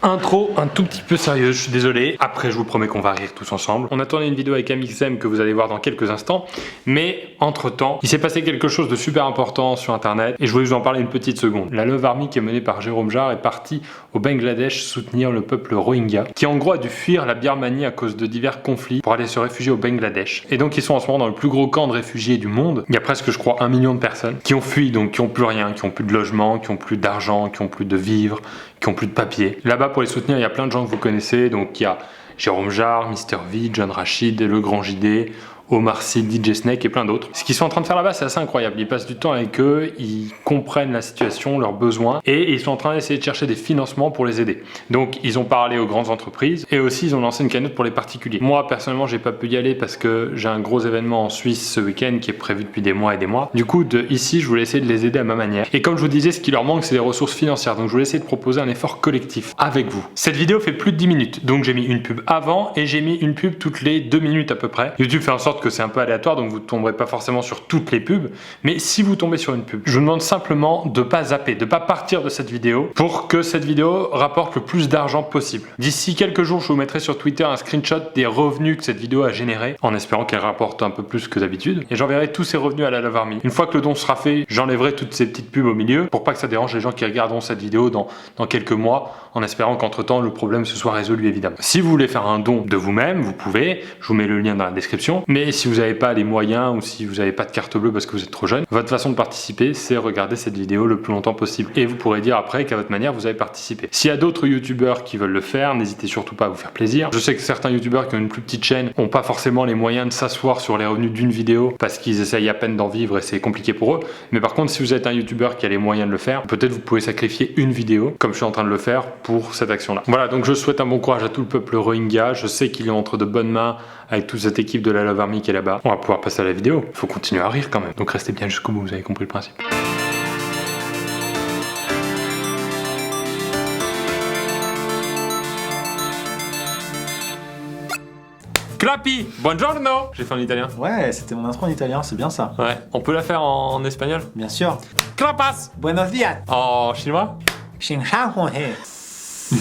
Intro un tout petit peu sérieuse, je suis désolé. Après, je vous promets qu'on va rire tous ensemble. On a tourné une vidéo avec Amixem que vous allez voir dans quelques instants. Mais entre-temps, il s'est passé quelque chose de super important sur Internet et je voulais vous en parler une petite seconde. La Love Army qui est menée par Jérôme Jarre est partie au Bangladesh soutenir le peuple Rohingya qui en gros a dû fuir la Birmanie à cause de divers conflits pour aller se réfugier au Bangladesh. Et donc ils sont en ce moment dans le plus gros camp de réfugiés du monde. Il y a presque, je crois, 1 million de personnes qui ont fui, donc qui ont plus rien, qui ont plus de logement, qui ont plus d'argent, qui ont plus de vivres, qui ont plus de papier. Là-bas, pour les soutenir, il y a plein de gens que vous connaissez. Donc il y a Jérôme Jarre, Mister V, John Rachid, Le Grand JD, Omar Sy, DJ Snake et plein d'autres. Ce qu'ils sont en train de faire là-bas, c'est assez incroyable. Ils passent du temps avec eux, ils comprennent la situation, leurs besoins et ils sont en train d'essayer de chercher des financements pour les aider. Donc ils ont parlé aux grandes entreprises et aussi ils ont lancé une cagnotte pour les particuliers. Moi personnellement, j'ai pas pu y aller parce que j'ai un gros événement en Suisse ce week-end qui est prévu depuis des mois et des mois. Du coup, ici, je voulais essayer de les aider à ma manière. Et comme je vous disais, ce qui leur manque, c'est des ressources financières. Donc je voulais essayer de proposer un effort collectif avec vous. Cette vidéo fait plus de 10 minutes. Donc j'ai mis une pub avant et j'ai mis une pub toutes les 2 minutes à peu près. YouTube fait en sorte que c'est un peu aléatoire, donc vous ne tomberez pas forcément sur toutes les pubs. Mais si vous tombez sur une pub, je vous demande simplement de pas zapper, de pas partir de cette vidéo pour que cette vidéo rapporte le plus d'argent possible. D'ici quelques jours, je vous mettrai sur Twitter un screenshot des revenus que cette vidéo a généré, en espérant qu'elle rapporte un peu plus que d'habitude. Et j'enverrai tous ces revenus à la Love Army. Une fois que le don sera fait, j'enlèverai toutes ces petites pubs au milieu pour pas que ça dérange les gens qui regarderont cette vidéo dans quelques mois, en espérant qu'entre temps le problème se soit résolu évidemment. Si vous voulez faire un don de vous-même, vous pouvez, je vous mets le lien dans la description. Mais si vous n'avez pas les moyens ou si vous n'avez pas de carte bleue parce que vous êtes trop jeune, votre façon de participer, c'est regarder cette vidéo le plus longtemps possible. Et vous pourrez dire après qu'à votre manière, vous avez participé. S'il y a d'autres youtubeurs qui veulent le faire, n'hésitez surtout pas à vous faire plaisir. Je sais que certains youtubeurs qui ont une plus petite chaîne n'ont pas forcément les moyens de s'asseoir sur les revenus d'une vidéo parce qu'ils essayent à peine d'en vivre et c'est compliqué pour eux. Mais par contre, si vous êtes un youtubeur qui a les moyens de le faire, peut-être vous pouvez sacrifier une vidéo, comme je suis en train de le faire, pour cette action-là. Voilà, donc je souhaite un bon courage à tout le peuple Rohingya. Je sais qu'il est entre de bonnes mains avec toute cette équipe de la Love Army qui est là-bas. On va pouvoir passer à la vidéo. Il faut continuer à rire quand même. Donc restez bien jusqu'au bout, vous avez compris le principe. Clapi, buongiorno. J'ai fait en italien. Ouais, c'était mon intro en italien, c'est bien ça. Ouais, on peut la faire en espagnol. Bien sûr. Clapas. Buenos dias. En chinois.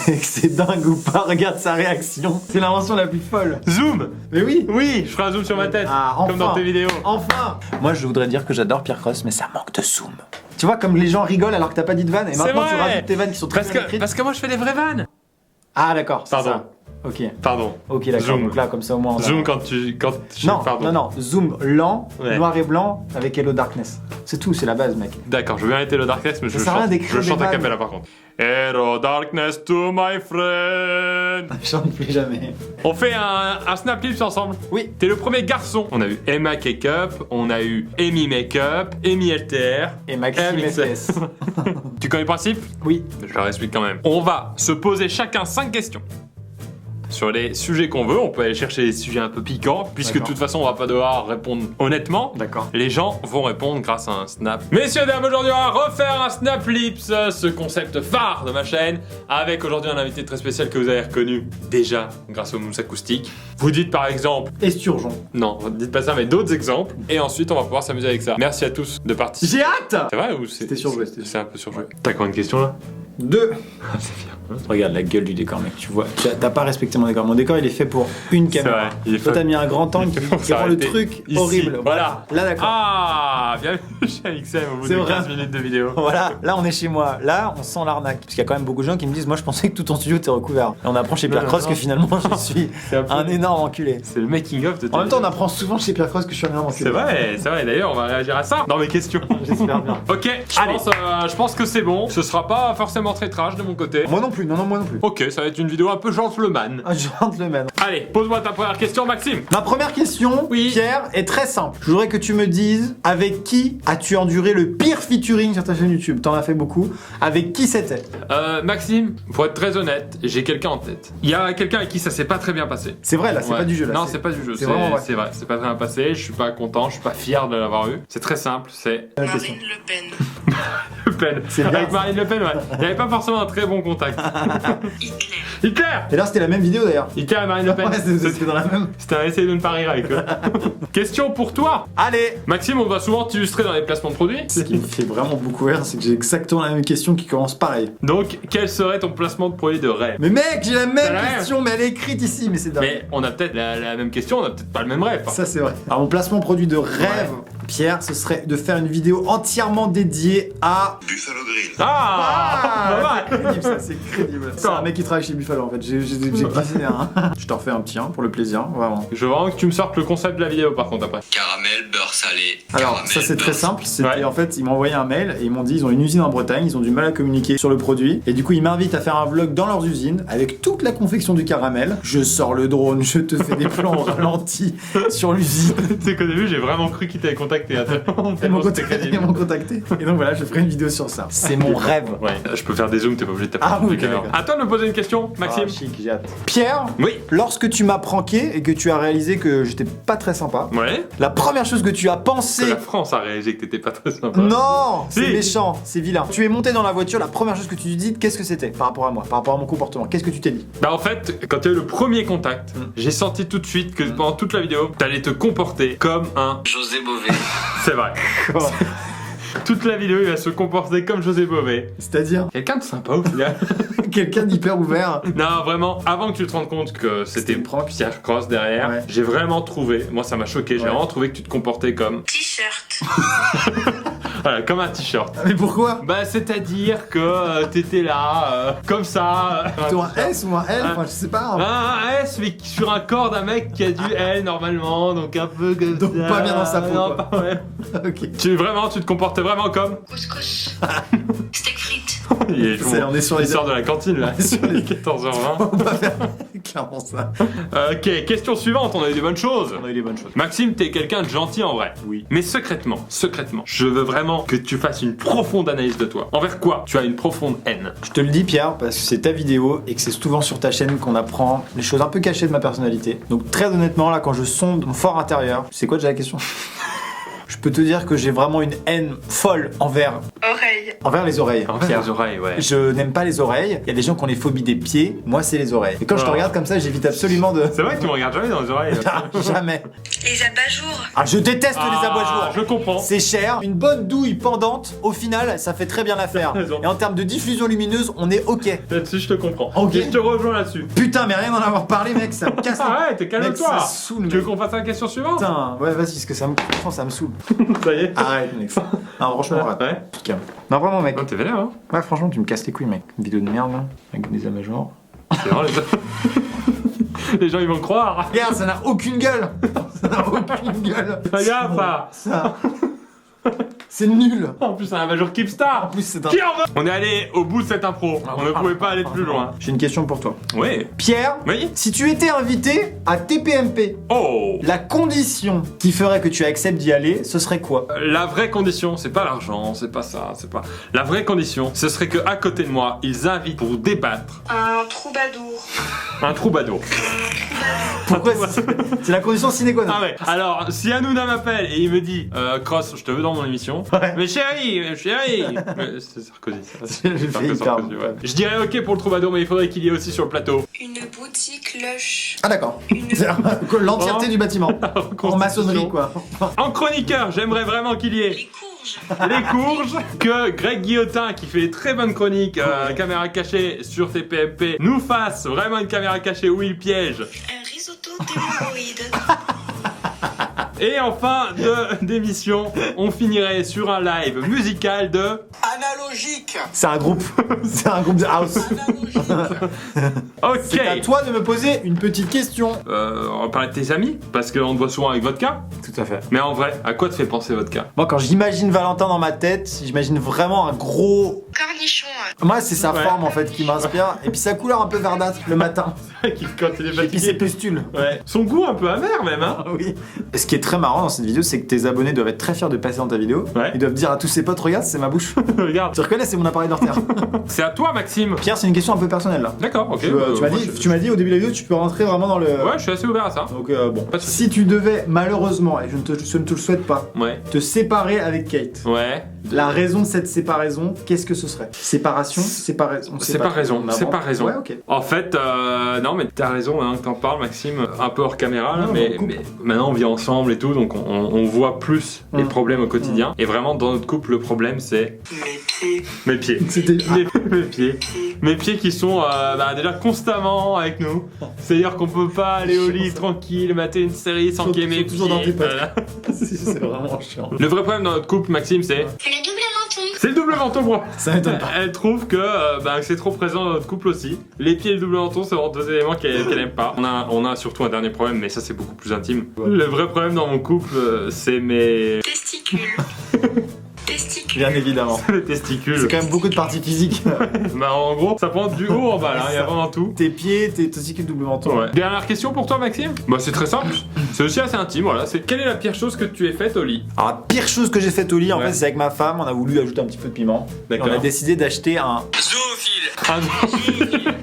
Mec, c'est dingue ou pas? Regarde sa réaction. C'est l'invention la plus folle. Zoom. Mais oui. Oui, je ferai un zoom sur ma tête. Ah, enfin. Comme dans tes vidéos. Enfin. Moi, je voudrais dire que j'adore Pierre Cross, mais ça manque de zoom. Tu vois, comme les gens rigolent alors que t'as pas dit de vanne, et maintenant tu rajoutes tes vannes qui sont très bien écrites. Parce que moi, je fais des vraies vannes. Ah, d'accord, c'est Pardon. ça. Ok. Pardon. Ok, d'accord. Zoom. Donc là, comme ça, au moins. Zoom quand Non, pardon. non. Zoom lent, Ouais. noir et blanc, avec Hello Darkness. C'est tout, c'est la base, mec. D'accord, je veux bien arrêter le Darkness, mais Ça sert à rien d'écrire je chante des à vannes. cappella par contre. Hello Darkness to my friend. Je chante plus jamais. On fait un snap clips ensemble. Oui. T'es le premier garçon. On a eu Emma Cake-up, on a eu Amy Make-up, Amy LTR. Et Maxime SS. Tu connais le principe? Oui. Je leur explique quand même. On va se poser chacun 5 questions. Sur les sujets qu'on veut, on peut aller chercher des sujets un peu piquants, puisque de D'accord. toute façon on va pas devoir répondre honnêtement. D'accord. Les gens vont répondre grâce à un snap. Messieurs, dames, aujourd'hui on va refaire un snap lips, ce concept phare de ma chaîne, avec aujourd'hui un invité très spécial que vous avez reconnu déjà grâce aux mousse acoustiques. Vous dites par exemple, Esturgeon. non, dites pas ça, mais d'autres exemples, et ensuite on va pouvoir s'amuser avec ça. Merci à tous de participer. J'ai hâte. C'est vrai ou c'est C'était surjoué, c'était C'est un peu surjoué. T'as combien de questions là? 2. C'est bien. Regarde la gueule du décor, mec. Tu vois, t'as pas respecté mon décor. Mon décor, il est fait pour une caméra. vrai, il est Toi, fait- t'as mis un grand angle il est fait qui pour rend le s'arrêter truc ici. horrible. Voilà. Là, d'accord. Ah, bienvenue chez Amixem au bout C'est de vrai. 15 minutes de vidéo. Voilà, là on est chez moi. Là, on sent l'arnaque. Parce qu'il y a quand même beaucoup de gens qui me disent, moi je pensais que tout ton studio était recouvert. Et on apprend chez Pierre Non, Cross non. que finalement je suis C'est un peu- un énorme enculé. C'est le making of de tes En même temps, on vidéos. apprend souvent chez Pierre Cross que je suis un énorme enculé. C'est vrai, d'ailleurs on va réagir à ça dans mes questions. J'espère bien. Ok, je pense que c'est bon. Ce sera pas forcément très trash de mon côté. Moi non plus, non, moi non plus. Ok, ça va être une vidéo un peu gentleman. Un gentleman. Allez, pose-moi ta première question, Maxime. Ma première question, Oui. Pierre, est très simple. Je voudrais que tu me dises avec qui as-tu enduré le pire featuring sur ta chaîne YouTube? T'en as fait beaucoup. Avec qui c'était? Maxime, pour être très honnête, j'ai quelqu'un en tête. Il y a quelqu'un avec qui ça s'est pas très bien passé. C'est vrai là, c'est Ouais. pas du jeu là. Non, c'est pas du jeu. c'est vraiment vrai. C'est vrai, c'est pas très bien passé. Je suis pas content, je suis pas fier de l'avoir eu. C'est très simple, c'est La question. Marine Le Pen. Le Pen. C'est bien, Avec ça. Marine Le Pen, ouais. Il y avait pas forcément un très bon contact. Hitler. Hitler. Et là, c'était la même vidéo d'ailleurs. Hitler et Marine Le Pen. Ouais, c'était dans la même. C'était un essai de ne pas rire avec eux. Question pour toi. Allez. Maxime, on va souvent t'illustrer dans les placements de produits. Ce qui me fait vraiment beaucoup rire, c'est que j'ai exactement la même question qui commence pareil. Donc, quel serait ton placement de produit de rêve? Mais mec, j'ai la même T'as la même. question, mais elle est écrite ici, mais c'est dingue. Mais on a peut-être la même question, on a peut-être pas le même rêve. Ça, c'est vrai. Alors, mon placement produit de rêve, Pierre, ce serait de faire une vidéo entièrement dédiée à. Buffalo Grill. Ah, c'est crédible, ça, c'est crédible. C'est un mec qui travaille chez Buffalo en fait. J'ai glissé un. Je t'en refais un petit pour le plaisir, vraiment. Je veux vraiment que tu me sortes le concept de la vidéo par contre après. Caramel, beurre salé. Alors, caramel, ça c'est très beurre simple. C'était Ouais. en fait, ils m'ont envoyé un mail et ils m'ont dit ils ont une usine en Bretagne, ils ont du mal à communiquer sur le produit. Et du coup, ils m'invitent à faire un vlog dans leurs usines avec toute la confection du caramel. Je sors le drone, je te fais des plans au ralenti sur l'usine. Tu sais qu'au début, j'ai vraiment cru qu'il t'avait contacté. Ils m'ont contacté. Et donc voilà, je ferai une vidéo sur ça. C'est mon rêve. Ouais, je peux faire des zooms, t'es pas obligé de taper Ah sur oui, la caméra. d'accord. À toi de me poser une question, Maxime. Ah, chic, j'ai hâte. Pierre, Oui. lorsque tu m'as pranké et que tu as réalisé que j'étais pas très sympa, Ouais. la première chose que tu as Que pensé. la France a réalisé que t'étais pas très sympa. Non, c'est Si. méchant, c'est vilain. Tu es monté dans la voiture, la première chose que tu te dis, qu'est-ce que c'était par rapport à moi, par rapport à mon comportement? Qu'est-ce que tu t'es dit? Bah en fait, quand tu as eu le premier contact, j'ai senti tout de suite que pendant toute la vidéo, t'allais te comporter comme un... José Bové. C'est vrai. Toute la vidéo, il va se comporter comme José Bové. C'est-à-dire Quelqu'un de sympa au final. quelqu'un d'hyper ouvert. Non, vraiment, avant que tu te rendes compte que c'était une prank. Pierre Cross derrière, Ouais. j'ai vraiment trouvé, moi ça m'a choqué, j'ai Ouais. vraiment trouvé que tu te comportais comme... T-shirt. Voilà, comme un t-shirt. Mais pourquoi? Bah c'est-à-dire que t'étais là, comme ça. Plutôt un S ou un L? Enfin, je sais pas. Un S, mais sur un corps d'un mec qui a du L normalement, donc un peu comme Donc ça. pas bien dans sa peau, Non, quoi. pas- ouais. Ok. Tu te comportais vraiment comme... Couscous. Steak frites. On est sur les. Il sort de la cantine là, On est sur les- 14h20. On va faire clairement ça. Ok, question suivante, on a eu des bonnes choses. On a eu des bonnes choses. Maxime, t'es quelqu'un de gentil en vrai. Oui. Mais secrètement, je veux vraiment que tu fasses une profonde analyse de toi. Envers quoi tu as une profonde haine? Je te le dis Pierre parce que c'est ta vidéo et que c'est souvent sur ta chaîne qu'on apprend les choses un peu cachées de ma personnalité. Donc très honnêtement là quand je sonde mon fort intérieur, c'est quoi déjà la question? Je peux te dire que j'ai vraiment une haine folle envers les oreilles. Envers les oreilles, ouais. Je n'aime pas les oreilles. Il y a des gens qui ont les phobies des pieds. Moi, c'est les oreilles. Et quand je te Oh. regarde comme ça, j'évite absolument de. C'est vrai que tu me regardes jamais dans les oreilles. Jamais. Les abat-jours. Ah, je déteste les abois-jours. Je comprends. C'est cher. Une bonne douille pendante, au final, ça fait très bien l'affaire. T'as raison. Et en termes de diffusion lumineuse, on est ok. Là-dessus, je te comprends. Ok. Et je te rejoins là-dessus. Putain, mais rien d'en avoir parlé, mec, ça me casse. Ah ouais, t'es Mec, calme-toi. ça saoule, Tu veux mec. qu'on fasse la question suivante? Putain, ouais, vas-y, parce que franchement, ça me saoule. Ça y est. Arrête, mec. Non, franchement, arrête. Ouais. Tu te calmes. Non, vraiment, mec. Oh, t'es vénère, hein? Ouais, franchement, tu me casses les couilles, mec. Une vidéo de merde, là, avec des abat-jours. C'est vraiment les... les gens, ils vont croire. Regarde, ça n'a aucune gueule. Ça n'a aucune gueule. Regarde ça. Ça. C'est nul. En plus, c'est un major En Keepstar. plus, c'est un. Qui en veut? On est allé au bout de cette impro. On ne pouvait pas aller plus loin. J'ai une question pour toi. Oui. Pierre, Oui. si tu étais invité à TPMP, Oh. la condition qui ferait que tu acceptes d'y aller, ce serait quoi? La vraie condition, c'est pas l'argent, c'est pas ça, c'est pas. La vraie condition, ce serait que à côté de moi, ils invitent pour débattre Un troubadour. un troubadour. Pourquoi c'est la condition sine qua non. Ah ouais. Alors, si Hanouna m'appelle et il me dit, Cross, je te veux dans mon émission. Ouais. Mais chérie. C'est Sarkozy. Ça. J'ai fait hyper Sarkozy, ouais. Je dirais ok pour le troubadour, mais il faudrait qu'il y ait aussi sur le plateau. Une boutique lush. Ah d'accord. Une C'est l'entièreté du bâtiment. En maçonnerie quoi. En chroniqueur, j'aimerais vraiment qu'il y ait Les courges. les courges, que Greg Guillotin, qui fait des très bonnes chroniques caméra cachée sur TPMP, nous fasse vraiment une caméra cachée où il piège. Un risotto d'hémorroïdes. Et en fin d'émission, on finirait sur un live musical de... Analogique. C'est un groupe. C'est un groupe de house. Ok. C'est à toi de me poser une petite question. On va parler de tes amis, parce qu'on te voit souvent avec vodka. Tout à fait. Mais en vrai, à quoi te fait penser vodka? Moi quand j'imagine Valentin dans ma tête, j'imagine vraiment un gros. Cornichon. Moi c'est sa Ouais. forme en fait qui m'inspire. Et puis sa couleur un peu verdâtre le matin. Quand il est Et puis ses fatigué. pustules. Ouais. Son goût un peu amer même, hein. Oui. Et ce qui est très marrant dans cette vidéo, c'est que tes abonnés doivent être très fiers de passer dans ta vidéo. Ouais. Ils doivent dire à tous ses potes, regarde, c'est ma bouche. Regarde. Tu reconnais, c'est mon appareil dentaire. C'est à toi, Maxime. Pierre, c'est une question un peu personnelle là. D'accord, ok. Tu m'as dit au début de la vidéo, tu peux rentrer vraiment dans le. Ouais, je suis assez ouvert à ça. Donc bon. Pas de soucis. Si tu devais malheureusement, et je ne te le souhaite pas, Ouais. te séparer avec Kate. Ouais. La raison de cette séparation, qu'est-ce que ce serait? Séparation, séparation. Séparaison. Ouais, ok. En fait, non, mais t'as raison, hein, que t'en parles, Maxime, un peu hors caméra, là, Non, mais couple. maintenant on vit ensemble et tout, donc on voit plus les problèmes au quotidien. Et vraiment, dans notre couple, le problème, c'est Mes pieds. mes pieds. C'était. Mes pieds. Mes pieds qui sont déjà constamment avec nous. C'est-à-dire qu'on peut pas aller au lit tranquille, mater une série sans Sont- qu'il y ait mes sont toujours dans pieds. tes pattes. Voilà. C'est vraiment chiant. Le vrai problème dans notre couple, Maxime, c'est Le double menton. c'est le double menton, moi. Ça m'étonne pas. Elle trouve que c'est trop présent dans notre couple aussi. Les pieds et le double menton, c'est vraiment deux éléments qu'elle aime pas. On a surtout un dernier problème, mais ça c'est beaucoup plus intime. Le vrai problème dans mon couple, c'est mes Testicules. Testicules. Bien évidemment. les testicules. C'est quand même beaucoup de parties physiques. Bah en gros, ça prend du haut en bas, là. Il y a vraiment tout. Tes pieds, tes testicules double menton. Ouais. Dernière question pour toi, Maxime. Bah c'est très simple. C'est aussi assez intime, voilà. C'est quelle est la pire chose que tu aies faite au lit? Alors, la pure chose que j'ai faite au lit, en Ouais. fait, c'est avec ma femme, on a voulu ajouter un petit peu de piment. Et D'accord. on a décidé d'acheter un. Zoophile.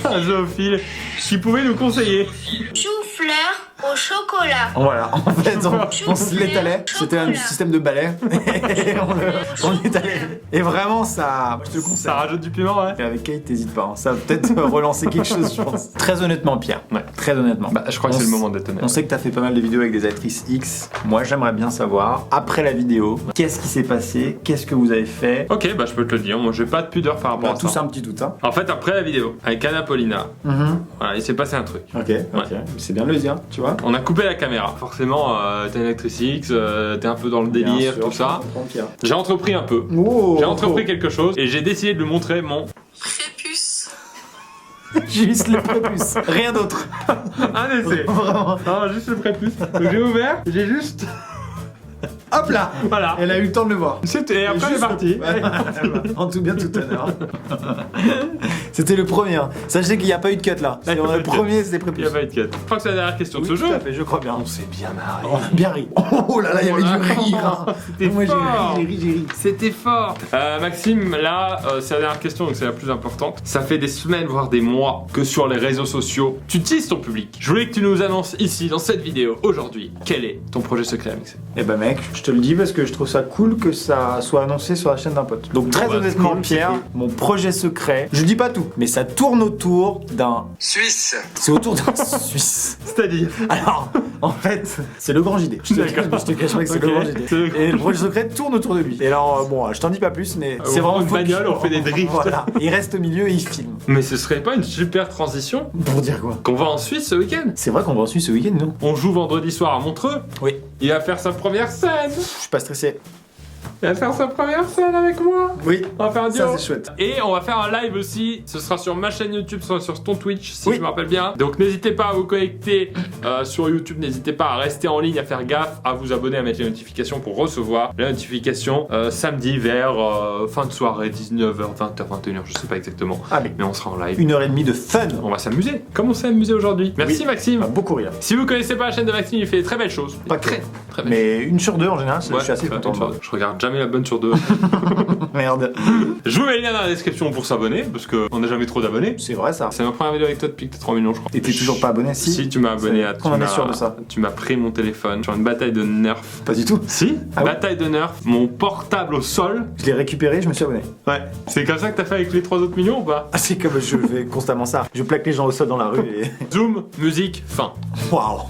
Un zoophile qui pouvait nous conseiller. Chou-fleur au chocolat. Voilà, en fait, on se l'étalait. C'était un Chocolat. système de balai. Et on l'étalait. Et vraiment, ça. Je te le conseille. Ça rajoute du piment, ouais. Et avec Kate, t'hésites pas. hein. Ça va peut-être relancer quelque chose, je pense. Très honnêtement, Pierre. Ouais. Très honnêtement. Bah je crois que On c'est le s- moment d'être honnête. On sait que t'as fait pas mal de vidéos avec des actrices X. Moi, j'aimerais bien savoir, après la vidéo, qu'est-ce qui s'est passé, qu'est-ce que vous avez fait. Ok, bah je peux te le dire. Moi j'ai pas de pudeur par On rapport a à tous ça. un petit doute, hein. En fait, après la vidéo, avec Anna Paulina, voilà, il s'est passé un truc. Ok, c'est bien de le dire, tu vois. On a coupé la caméra. Forcément, t'es une actrice X, t'es un peu dans le délire, Bien sûr, tout ça. je comprends, Pierre. J'ai entrepris un peu. Oh, J'ai entrepris quelque chose et j'ai décidé de lui montrer mon Prépuce. Juste le prépuce, rien d'autre. un essai. Vraiment. Non, juste le prépuce. Donc j'ai ouvert, j'ai juste. Hop là. Voilà. Elle a eu le temps de le voir. C'était, et après elle est partie. En tout bien, tout honneur. C'était le premier. hein. Sachez qu'il n'y a pas eu de cut là. Il y a pas Le eu de premier, c'était Il prépuce. y a pas eu de cut. Je crois que c'est la dernière question de Oui, ce tout jeu. à fait, je crois bien. On s'est bien marré. On a bien ri. Oh là là, il y avait Oh là du rire. hein. C'était Moi, fort. j'ai ri. C'était fort. Maxime, là, c'est la dernière question, donc c'est la plus importante. Ça fait des semaines, voire des mois, que sur les réseaux sociaux, tu teases ton public. Je voulais que tu nous annonces ici, dans cette vidéo, aujourd'hui, quel est ton projet secret, Maxime. Eh ben mec, je te le dis parce que je trouve ça cool que ça soit annoncé sur la chaîne d'un pote. Donc très Bon, bah, honnêtement, cool, Pierre, c'est cool. mon projet secret, je dis pas tout, mais ça tourne autour d'un. Suisse. C'est autour d'un Suisse. C'est-à-dire. Alors, en fait, c'est le grand JD. Je te cache pas que c'est Ok. le grand JD. C'est le Et le projet secret tourne autour de lui. Et alors, bon, je t'en dis pas plus, mais c'est on prend vraiment une focus. bagnole, on fait des drifts. Voilà. Il reste au milieu et il filme. Mais ce serait pas une super transition Pour dire quoi? qu'on va en Suisse ce week-end? C'est vrai qu'on va en Suisse ce week-end, non? On joue vendredi soir à Montreux. Oui. Il va faire sa première scène. Je suis pas stressé. Il va faire sa première scène avec moi. Oui. On va faire un duo. Ça, c'est chouette. Et on va faire un live aussi. Ce sera sur ma chaîne YouTube, ce sera sur ton Twitch, si Oui. je me rappelle bien. Donc n'hésitez pas à vous connecter sur YouTube. N'hésitez pas à rester en ligne, à faire gaffe, à vous abonner, à mettre les notifications pour recevoir la notification samedi vers fin de soirée, 19h, 20h, 21h, je sais pas exactement. Allez. Mais on sera en live. 1h30 de fun. On va s'amuser, comme on s'est amusé aujourd'hui. Merci Oui. Maxime. On va beaucoup rire. Si vous connaissez pas la chaîne de Maxime, il fait des très belles choses. Pas que. très, très belles. Mais une sur deux en général, Ouais, je suis assez une content. sur deux. Je regarde jamais la bonne sur deux. Merde. Je vous mets le lien dans la description pour s'abonner, parce qu'on n'a jamais trop d'abonnés. C'est vrai ça. C'est ma première vidéo avec toi depuis que t'es 3 millions, je crois. Et t'es toujours pas abonné? Si, tu m'as abonné à. On en est sûr de ça. Tu m'as pris mon téléphone sur une bataille de nerfs. Pas du tout. Si, Ah oui. bataille de nerfs, mon portable au sol. Je l'ai récupéré, je me suis abonné. Ouais. C'est comme ça que t'as fait avec les 3 autres millions ou pas? Ah, c'est comme je fais constamment ça. Je plaque les gens au sol dans la rue et. Zoom, musique, fin. Waouh!